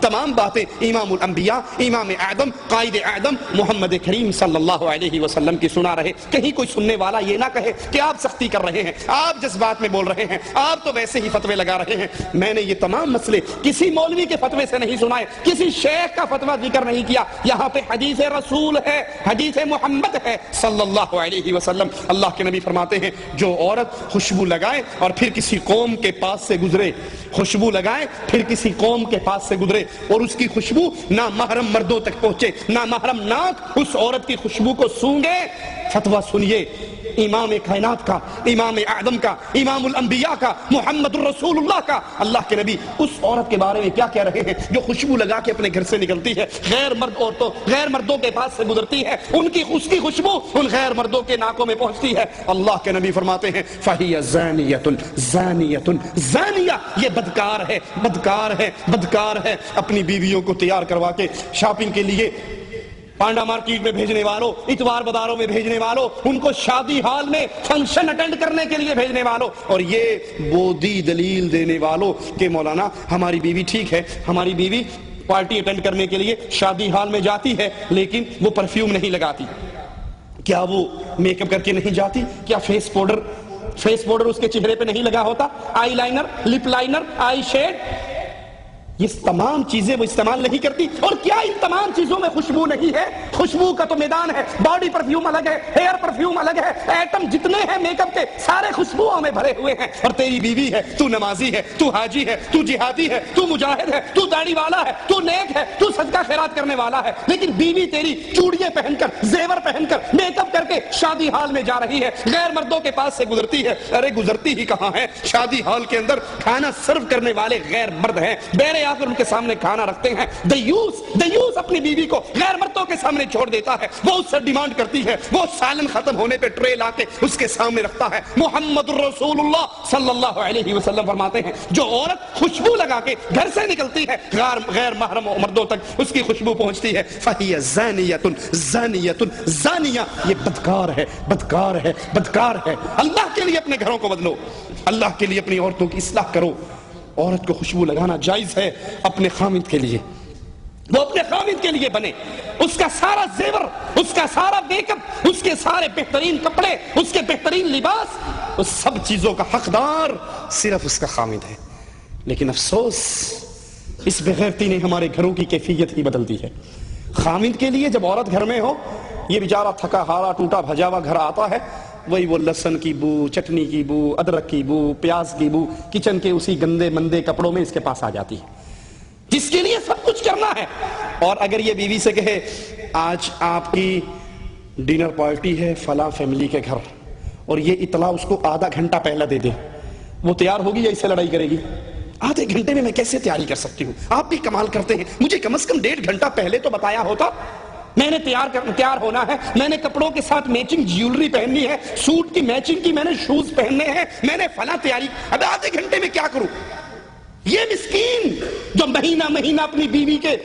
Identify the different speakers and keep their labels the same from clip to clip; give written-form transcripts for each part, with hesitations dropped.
Speaker 1: تمام باتیں امام الانبیاء، امام اعظم، قائد اعظم محمد کریم صلی اللہ علیہ وسلم کی سنا رہے۔ کہیں کوئی سننے والا یہ نہ کہے کہ آپ سختی کر رہے ہیں، آپ جذبات میں بول رہے ہیں، آپ تو ویسے ہی فتوے لگا رہے ہیں۔ میں نے یہ تمام مسئلے کسی مولوی کے فتوے سے نہیں سنائے، کسی شیخ کا فتویٰ ذکر نہیں کیا، یہاں پہ حدیث رسول ہے، حدیث محمد ہے صلی اللہ علیہ وسلم۔ اللہ کے نبی فرماتے ہیں جو عورت خوشبو لگائے اور پھر کسی قوم کے پاس سے گزرے، خوشبو لگائے پھر کسی قوم کے پاس سے گزرے اور اس کی خوشبو نہ محرم مردوں تک پہنچے، نہ محرم ناک اس عورت کی خوشبو کو سونگے، فتویٰ سنیے امام کائنات کا، امام اعظم کا، امام الانبیاء کا، محمد الرسول اللہ کا۔ اللہ کے نبی اس عورت کے بارے میں کیا کہہ رہے ہیں جو خوشبو لگا کے اپنے گھر سے نکلتی ہے، غیر مردوں کے پاس سے گزرتی ہے، اس کی خوشبو ان غیر مردوں کے ناکوں میں پہنچتی ہے۔ اللہ کے نبی فرماتے ہیں فَهِيَ زَانِيَةٌ زَانِيَةٌ، یہ بدکار ہے، بدکار ہے، بدکار ہے۔ اپنی بیویوں کو تیار کروا کے شاپنگ کے لیے پانڈا مارکیٹ میں بھیجنے والوں، اتوار بازاروں میں بھیجنے والوں، ان کو شادی ہال میں فنکشن اٹینڈ کرنے کے لیے بھیجنے والوں، اور یہ بودی دلیل دینے والوں کہ مولانا ہماری بیوی ٹھیک ہے، ہماری بیوی پارٹی اٹینڈ کرنے کے لیے شادی ہال میں جاتی ہے لیکن وہ پرفیوم نہیں لگاتی، کیا وہ میک اپ کر کے نہیں جاتی، کیا فیس پاؤڈر اس کے چہرے پہ نہیں لگا ہوتا، آئی لائنر، لپ لائنر، آئی شیڈ، یہ تمام چیزیں وہ استعمال نہیں کرتی، اور کیا ان تمام چیزوں میں خوشبو نہیں ہے؟ خوشبو کا تو میدان ہے، باڈی پرفیوم الگ ہے، ہیئر پرفیوم الگ ہے، ایٹم جتنے ہیں میک اپ کے سارے خوشبوؤں میں بھرے ہوئے ہیں، اور تیری بیوی ہے، تو نمازی ہے، تو حاجی ہے، تو جہادی ہے، تو مجاہد ہے، تو داڑھی والا ہے، تو نیک ہے، تو صدقہ خیرات کرنے والا ہے، لیکن بیوی تیری چوڑیاں پہن کر، زیور پہن کر، میک اپ کر کے شادی ہال میں جا رہی ہے، غیر مردوں کے پاس سے گزرتی ہے۔ ارے گزرتی ہی کہاں ہے، شادی ہال کے اندر کھانا سرو کرنے والے غیر مرد ہیں، بیرے آ کر ان کے سامنے کھانا رکھتے ہیں۔ دیوس اپنی بیوی کو غیر مردوں کے سامنے چھوڑ دیتا ہے، وہ اس سے ڈیمانڈ کرتی ہے، وہ سالن ختم ہونے پہ ٹرے لا کے اس کے سامنے رکھتا ہے۔ محمد الرسول اللہ صلی اللہ علیہ وسلم فرماتے ہیں جو عورت خوشبو لگا کے گھر سے نکلتی ہے غیر محرم مردوں تک اس کی خوشبو پہنچتی ہے، فَهِيَ زَانِيَةٌ زَانِيَةٌ، یہ بدکار ہے، بدکار ہے، بدکار ہے۔ اللہ کے لیے اپنے گھروں کو بدلو، اللہ کے لیے اپنی عورتوں کی اصلاح کرو۔ عورت کو خوشبو لگانا جائز ہے اپنے خامد کے لیے، وہ اپنے خامد کے لیے بنے، اس کا سارا زیور، اس کا سارا میک اپ، اس کے سارے بہترین کپڑے، اس کے بہترین لباس، اس سب چیزوں کا حقدار صرف اس کا خامد ہے۔ لیکن افسوس اس بغیرتی نے ہمارے گھروں کی کیفیت ہی بدل دی ہے۔ خامد کے لیے جب عورت گھر میں ہو، یہ بیچارہ تھکا ہارا ٹوٹا بھجا ہوا گھر آتا ہے، وہی وہ لہسن کی بو، چٹنی کی بو، ادرک کی بو، پیاز کی بو کچن کے اسی گندے مندے کپڑوں میں اس کے پاس آ جاتی ہے، جس کے لیے سب کچھ کرنا ہے۔ اور اگر یہ بیوی سے کہے آج آپ کی ڈنر پارٹی ہے فلاں فیملی کے گھر، اور یہ اطلاع اس کو آدھا گھنٹہ پہلے دے دے، وہ تیار ہوگی یا اس سے لڑائی کرے گی؟ آدھے گھنٹے میں کیسے تیاری کر سکتی ہوں؟ آپ بھی کمال کرتے ہیں، مجھے کم از کم 1.5 گھنٹہ پہلے تو بتایا ہوتا، میں نے تیار ہونا ہے، میں نے کپڑوں کے ساتھ میچنگ جیولری پہننی ہے، سوٹ کی میچنگ کی میں نے شوز پہننے ہیں، میں نے فلاں تیاری، اب آدھے گھنٹے میں کیا کروں؟ یہ مسکین جو مہینہ مہینہ اپنی بیوی کے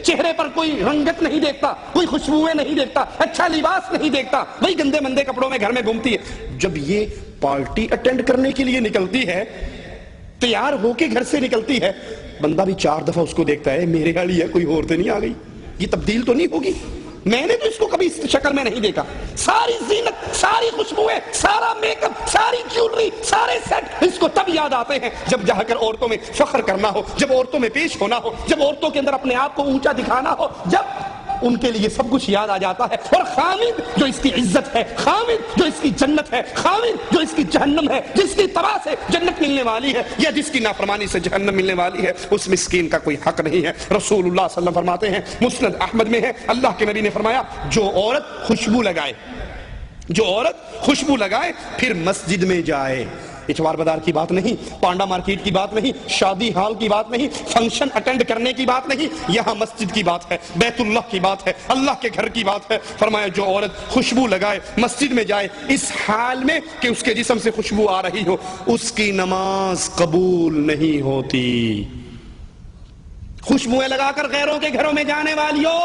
Speaker 1: چہرے پر کوئی رنگت نہیں دیکھتا، کوئی خوشبوئیں نہیں دیکھتا، اچھا لباس نہیں دیکھتا، وہی گندے مندے کپڑوں میں گھر میں گھومتی ہے۔ جب یہ پارٹی اٹینڈ کرنے کے لیے نکلتی ہے، تیار ہو کے گھر سے نکلتی ہے، بندہ بھی 4 دفعہ اس کو دیکھتا ہے، میرے والی ہے کوئی اور تو نہیں آ گئی، یہ تبدیل تو نہیں ہوگی، میں نے تو اس کو کبھی اس شکل میں نہیں دیکھا۔ ساری زینت، ساری خوشبوئیں، سارا میک اپ، ساری جیولری، سارے سیٹ اس کو تب یاد آتے ہیں جب جا کر عورتوں میں فخر کرنا ہو، جب عورتوں میں پیش ہونا ہو، جب عورتوں کے اندر اپنے آپ کو اونچا دکھانا ہو، جب ان کے لیے سب کچھ یاد آ جاتا ہے۔ اور خامد جو اس کی عزت ہے، خامد جو اس کی جنت ہے، خامد جو اس کی جہنم ہے، جس کی طرح سے جنت ملنے والی ہے یا جس کی نافرمانی سے جہنم ملنے والی ہے، اس مسکین کا کوئی حق نہیں ہے۔ رسول اللہ صلی اللہ علیہ وسلم فرماتے ہیں، مسند احمد میں ہے، اللہ کے نبی نے فرمایا جو عورت خوشبو لگائے پھر مسجد میں جائے، اتوار بازار کی بات نہیں، پانڈا مارکیٹ کی بات نہیں، شادی ہال کی بات نہیں، فنکشن اٹینڈ کرنے کی بات نہیں، یہاں مسجد کی بات ہے، بیت اللہ کی بات ہے، اللہ کے گھر کی بات ہے۔ فرمایا جو عورت خوشبو لگائے مسجد میں جائے اس حال میں کہ اس کے جسم سے خوشبو آ رہی ہو، اس کی نماز قبول نہیں ہوتی۔ خوشبوئیں لگا کر غیروں کے گھروں میں جانے والیوں،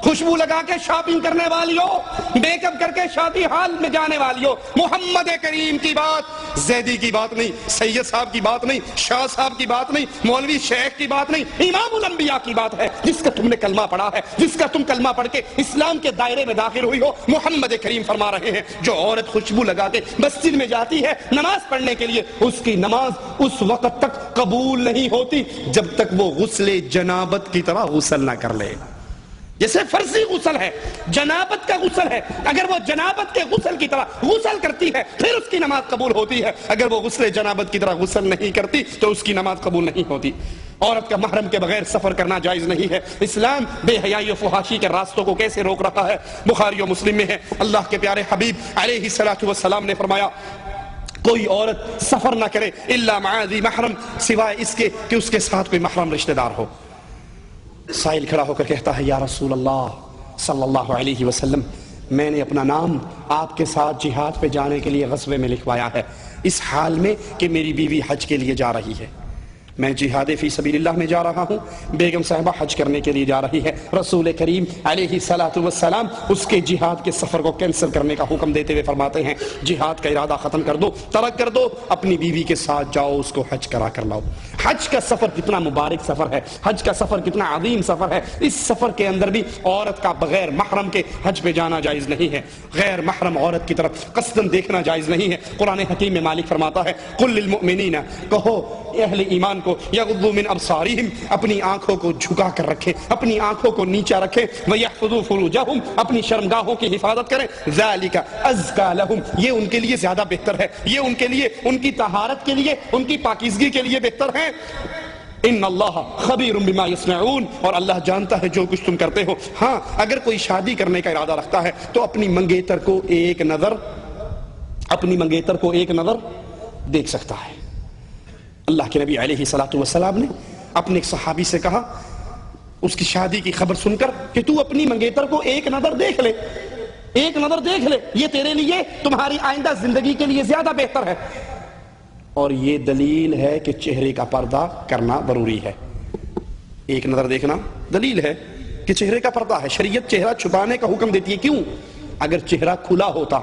Speaker 1: خوشبو لگا کے شاپنگ کرنے والیوں، میک اپ کر کے شادی ہال میں جانے والیوں، محمد کریم کی بات، زیدی کی بات نہیں، سید صاحب کی بات نہیں، شاہ صاحب کی بات نہیں، مولوی شیخ کی بات نہیں، امام الانبیاء کی بات ہے، جس کا تم نے کلمہ پڑھا ہے، جس کا تم کلمہ پڑھ کے اسلام کے دائرے میں داخل ہوئی ہو۔ محمد کریم فرما رہے ہیں جو عورت خوشبو لگا کے مسجد میں جاتی ہے نماز پڑھنے کے لیے، اس کی نماز اس وقت تک قبول نہیں ہوتی جب تک وہ غسل جنابت کی طرح غسل نہ کر لے۔ جیسے فرضی غسل ہے، جنابت کا غسل ہے، اگر وہ جنابت کے غسل کی طرح غسل کرتی ہے پھر اس کی نماز قبول ہوتی ہے، اگر وہ غسل جنابت کی طرح غسل نہیں کرتی تو اس کی نماز قبول نہیں ہوتی۔ عورت کا محرم کے بغیر سفر کرنا جائز نہیں ہے۔ اسلام بے حیائی و فحاشی کے راستوں کو کیسے روک رہا ہے؟ بخاری و مسلم میں ہے، اللہ کے پیارے حبیب علیہ الصلوۃ والسلام نے فرمایا کوئی عورت سفر نہ کرے الا مع ذی محرم، سوائے اس کے کہ اس کے ساتھ کوئی محرم رشتہ دار ہو۔ سائل کھڑا ہو کر کہتا ہے یا رسول اللہ صلی اللہ علیہ وسلم، میں نے اپنا نام آپ کے ساتھ جہاد پہ جانے کے لیے غزوے میں لکھوایا ہے، اس حال میں کہ میری بیوی حج کے لیے جا رہی ہے، میں جہاد فی سبیل اللہ میں جا رہا ہوں، بیگم صاحبہ حج کرنے کے لیے جا رہی ہے۔ رسول کریم علیہ الصلوۃ والسلام اس کے جہاد کے سفر کو کینسل کرنے کا حکم دیتے ہوئے فرماتے ہیں جہاد کا ارادہ ختم کر دو، ترک کر دو، اپنی بیوی کے ساتھ جاؤ، اس کو حج کرا کر لاؤ۔ حج کا سفر کتنا مبارک سفر ہے، حج کا سفر کتنا عظیم سفر ہے، اس سفر کے اندر بھی عورت کا بغیر محرم کے حج پہ جانا جائز نہیں ہے، غیر محرم عورت کی طرف قصدن دیکھنا جائز نہیں ہے۔ قرآن حکیم میں مالک فرماتا ہے قل للمؤمنین، کہو اہل ایمان کو یغضوا من ابصارہم، اپنی آنکھوں کو جھکا کر رکھے، اپنی آنکھوں کو نیچا رکھے، ویحفظوا فروجہم، اپنی شرمگاہوں کی حفاظت کریں، ذالک ازکا لہم، یہ ان کے لیے زیادہ بہتر ہے، یہ ان کے لیے ان کی طہارت کے لیے ان کی پاکیزگی کے لیے بہتر ہے۔ ان اللہ خبیر بما یصنعون، اور اللہ جانتا ہے جو کچھ تم کرتے ہو۔ ہاں اگر کوئی شادی کرنے کا ارادہ رکھتا ہے تو اپنی منگیتر کو ایک نظر دیکھ سکتا ہے۔ اللہ کے نبی علیہ الصلوۃ والسلام نے اپنے ایک صحابی سے کہا اس کی شادی کی خبر سن کر کہ تو اپنی منگیتر کو ایک نظر دیکھ لے، ایک نظر دیکھ لے، یہ تیرے لیے تمہاری آئندہ زندگی کے لیے زیادہ بہتر ہے۔ اور یہ دلیل ہے کہ چہرے کا پردہ کرنا ضروری ہے۔ ایک نظر دیکھنا دلیل ہے کہ چہرے کا پردہ ہے۔ شریعت چہرہ چھپانے کا حکم دیتی ہے، کیوں؟ اگر چہرہ کھلا ہوتا،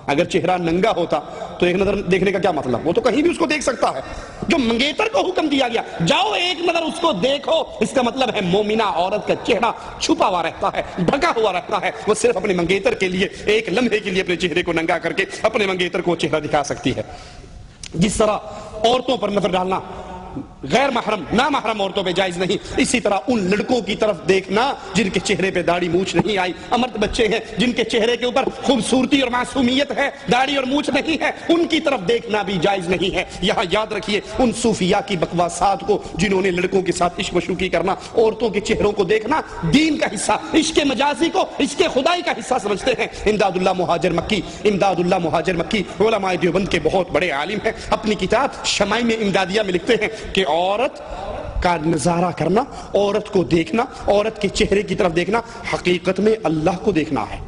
Speaker 1: اگر چہرہ ننگا ہوتا تو ایک نظر دیکھنے کا کیا مطلب؟ وہ تو کہیں بھی اس کو دیکھ سکتا ہے۔ جو منگیتر کو حکم دیا گیا جاؤ ایک نظر اس کو دیکھو، اس کا مطلب ہے مومنہ عورت کا چہرہ چھپا ہوا رہتا ہے، ڈھکا ہوا رہتا ہے، وہ صرف اپنے منگیتر کے لیے ایک لمحے کے لیے اپنے چہرے کو ننگا کر کے اپنے منگیتر کو چہرہ دکھا سکتی ہے۔ جس طرح عورتوں پر نظر ڈالنا غیر محرم نامحرم عورتوں پہ جائز نہیں، اسی طرح ان لڑکوں کی طرف دیکھنا جن کے چہرے پہ داڑھی مونچھ نہیں آئی، امرد بچے ہیں جن کے چہرے کے اوپر خوبصورتی اور معصومیت ہے، داڑھی اور مونچھ نہیں ہے، ان کی طرف دیکھنا بھی جائز نہیں ہے۔ یہاں یاد رکھیے ان صوفیاء کی بکواسات کو جنہوں نے لڑکوں کے ساتھ عشق و شوخی کرنا، عورتوں کے چہروں کو دیکھنا دین کا حصہ، عشق مجازی کو عشق خدائی کا حصہ سمجھتے ہیں۔ امداد اللہ مہاجر مکی علماء دیوبند کے بہت بڑے عالم ہیں، اپنی کتاب شمائم امدادیہ میں لکھتے ہیں کہ عورت کا نظارہ کرنا، عورت کو دیکھنا، عورت کے چہرے کی طرف دیکھنا حقیقت میں اللہ کو دیکھنا ہے۔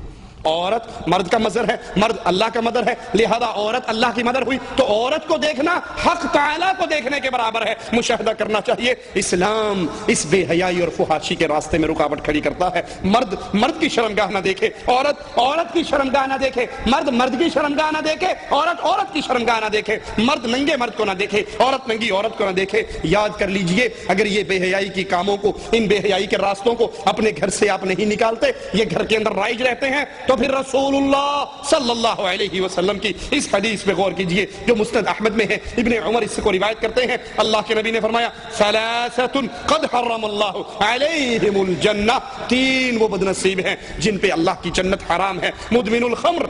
Speaker 1: عورت مرد کا مظہر ہے، مرد اللہ کا مظہر ہے، لہذا عورت اللہ کی مظہر ہوئی تو عورت کو دیکھنا حق تعالیٰ کو دیکھنے کے برابر ہے، مشاہدہ کرنا چاہیے۔ اسلام اس بے حیائی اور فحاشی کے راستے میں رکاوٹ کھڑی کرتا ہے۔ مرد کی شرمگاہ نہ دیکھے، عورت کی شرمگاہ نہ دیکھے، مرد کی شرمگاہ نہ دیکھے، عورت کی شرمگاہ نہ دیکھے، مرد ننگے مرد کو نہ دیکھے، عورت ننگی عورت کو نہ دیکھے۔ یاد کر لیجئے اگر یہ بے حیائی کی کاموں کو، ان بے حیائی کے راستوں کو اپنے گھر سے آپ نہیں نکالتے، یہ گھر کے اندر رائج رہتے ہیں، تو پھر رسول اللہ صلی اللہ علیہ وسلم کی اس حدیث پہ غور کیجئے جو مسند احمد میں ہے، ابن عمر اس کو روایت کرتے ہیں، اللہ کے نبی نے فرمایا ثلاثۃ قد حرم اللہ علیہم الجنہ، تین وہ بدنصیب ہیں جن پہ اللہ کی جنت حرام ہے، مدمن الخمر،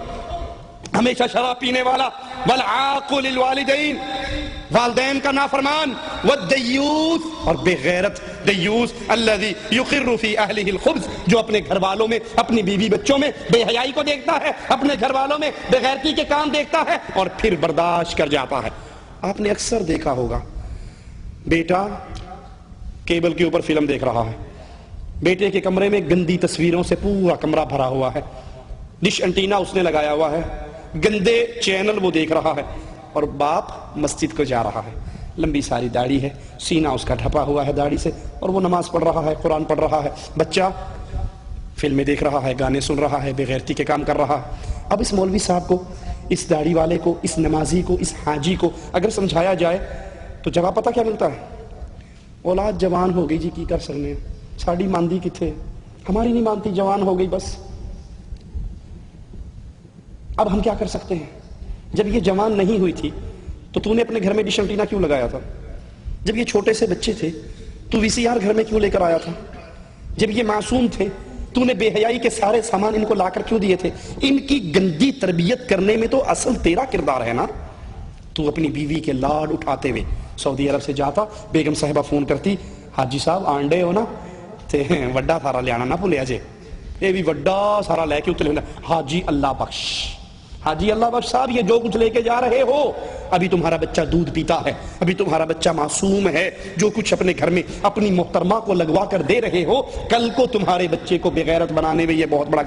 Speaker 1: ہمیشہ شراب پینے والا، والعاق للوالدین، والدین کا نافرمان، والدیوث، اور بے غیرت دیوث، الذی یقر فی اہلہ الخبث، جو اپنے گھر والوں میں، اپنی بیوی بچوں میں بے حیائی کو دیکھتا ہے، اپنے گھر والوں میں بے غیرتی کے کام دیکھتا ہے اور پھر برداشت کر جاتا ہے۔ آپ نے اکثر دیکھا ہوگا بیٹا کیبل کے اوپر فلم دیکھ رہا ہے، بیٹے کے کمرے میں گندی تصویروں سے پورا کمرہ بھرا ہوا ہے، ڈش انٹینا اس نے لگایا ہوا ہے، گندے چینل وہ دیکھ رہا ہے، اور باپ مسجد کو جا رہا ہے، لمبی ساری داڑھی ہے، سینہ اس کا ڈھپا ہوا ہے داڑھی سے، اور وہ نماز پڑھ رہا ہے، قرآن پڑھ رہا ہے، بچہ فلمیں دیکھ رہا ہے، گانے سن رہا ہے، بے غیرتی کے کام کر رہا ہے۔ اب اس مولوی صاحب کو، اس داڑھی والے کو، اس نمازی کو، اس حاجی کو اگر سمجھایا جائے تو جواب پتہ کیا ملتا ہے؟ اولاد جوان ہو گئی جی، کی کر سکنے ساڑی ماندی کتھے، ہماری نہیں مانتی، جوان ہو گئی بس۔ اب ہم کیا کر سکتے ہیں؟ جب یہ جوان نہیں ہوئی تھی تو نے اپنے گھر میں ڈش اینٹینا کیوں لگایا تھا؟ جب یہ چھوٹے سے بچے تھے تو وی سی آر گھر میں کیوں لے کر آیا تھا؟ جب یہ معصوم تھے تو نے بے حیائی کے سارے سامان ان کو لا کر کیوں دیے تھے؟ ان کی گندی تربیت کرنے میں تو اصل تیرا کردار ہے نا۔ تو اپنی بیوی کے لاڈ اٹھاتے ہوئے سعودی عرب سے جاتا، بیگم صاحبہ فون کرتی، حاجی صاحب آنڈے ہو نا تے وڈا سارا لے آنا نہ بھولیا جے، یہ بھی وڈا سارا لے کے اتلے، حاجی اللہ بخش، حاجی اللہ بخش صاحب یہ جو کچھ لے کے جا رہے ہو، ابھی تمہارا بچہ دودھ پیتا ہے، ابھی تمہارا بچہ معصوم ہے، جو کچھ اپنے گھر میں اپنی محترمہ کو لگوا کر دے رہے ہو، کل کو تمہارے بچے کو بے غیرت بنانے میں یہ بہت بڑا